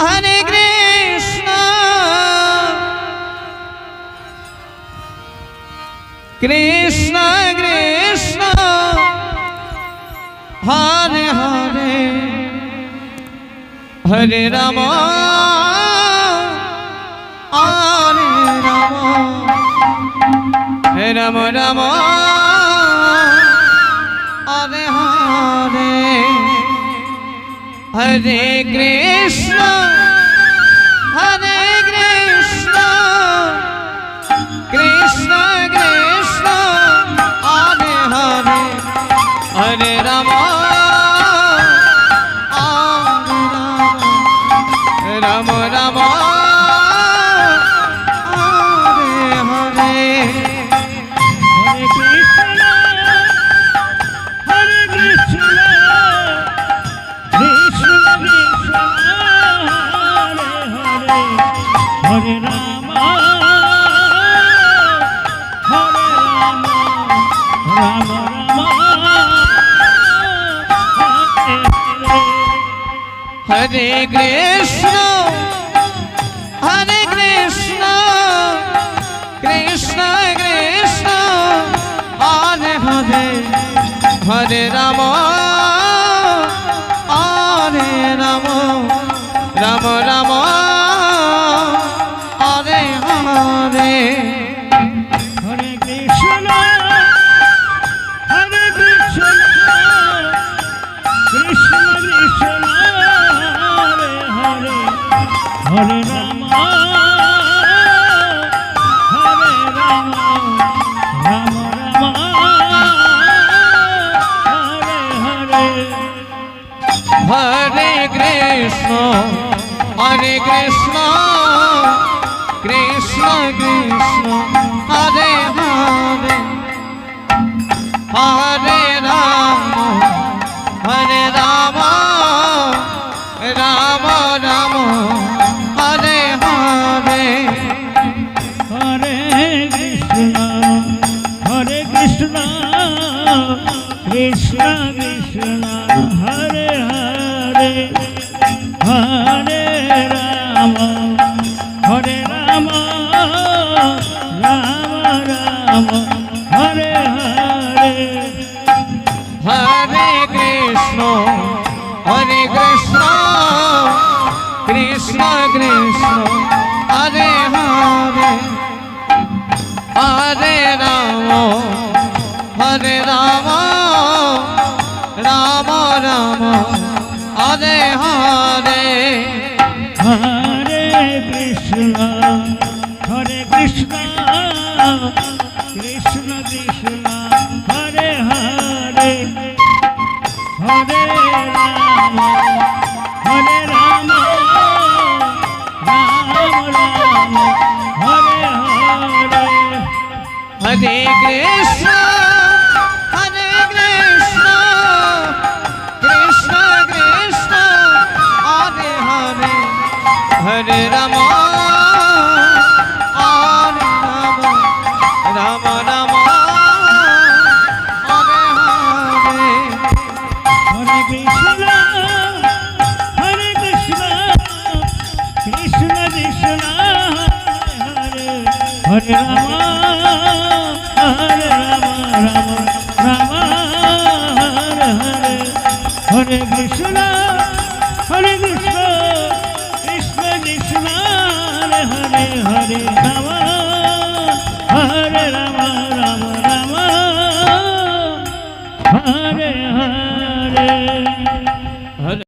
Hare Krishna Krishna Krishna Hare Hare Hare Rama Hare Rama Rama Rama Hare Hare Hare Krishna Hare Krishna Krishna Krishna Hare Hare Hare Rama Hare Rama Rama Rama Hare Rama, Hare Rama, Rama Rama, Hare Krishna, Hare Krishna, Krishna Krishna, Hare Hare, Hare Rama, Hare Rama, Rama Rama. Hare Krishna, Hare Krishna, Krishna Krishna, Hare Hare, Hare Rama, Hare Rama, Rama Rama, Hare Hare. Hare Krishna, Hare Krishna, Krishna Krishna, Hare Hare, Hare Rama, Hare Rama, Rama Rama, Hare Hare. Hare Krishna, Hare Krishna, Krishna Krishna, Hare Hare, Hare Rama, Hare Rama, Rama Rama, Hare Hare. Hare Krishna, Hare Krishna, Krishna Krishna, Hare Hare, Hare Rama, Hare Rama, Rama Rama, Hare Hare. Hare Krishna, Hare Krishna, Krishna Krishna, Hare Hare, Hare Rama, Hare Rama, Rama Rama, Hare Hare. Hare Krishna, Hare Krishna, Krishna Krishna, Hare Hare, Hare Rama, Hare Rama, Rama Rama, Hare Hare. Hare Krishna, Hare Krishna, Krishna Krishna, Hare Hare, Hare Rama, Hare Rama, Rama Rama, Hare Hare. Hare Krishna, Hare Krishna, Krishna Krishna, Hare Hare, Hare Rama.